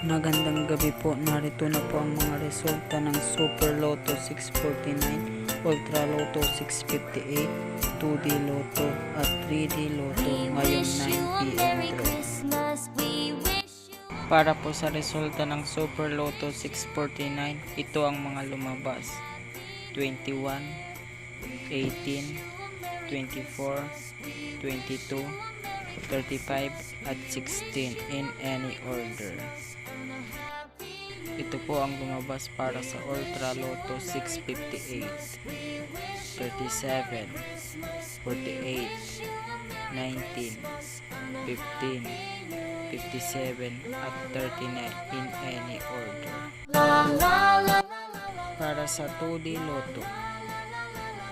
Magandang gabi po, narito na po ang mga resulta ng Super Lotto 649, Ultra Lotto 658, 2D Lotto at 3D Lotto ngayong 9pm draw. Para po sa resulta ng Super Lotto 649, ito ang mga lumabas: 21, 18, 24, 22, 35 at 16 in any order. Ito po ang lumabas para sa Ultra Lotto 658, 37, 48, 19, 15, 57 at 39 in any order. Para sa 2D Lotto,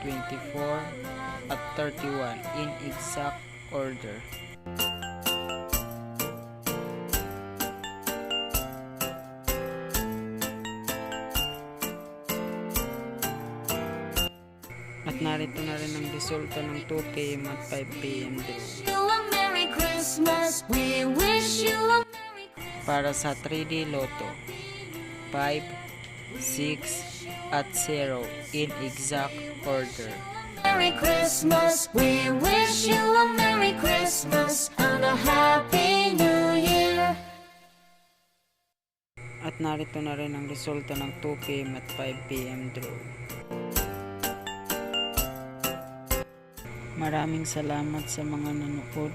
24 at 31 in exact order. At narito na rin ang resulta ng 2pm at 5pm draw. Para sa 3D Lotto, 5, 6 at 0 in exact order. Merry Christmas, we wish you a Merry Christmas and a Happy New Year. At narito na rin ang resulta ng 2pm at 5pm draw. Maraming salamat sa mga nanood.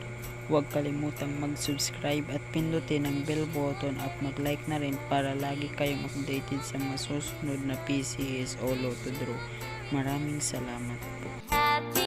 Huwag kalimutang mag-subscribe at pindutin ang bell button at mag-like na rin para lagi kayong updated sa masusunod na PCS o Lotto Draw. Maraming salamat po.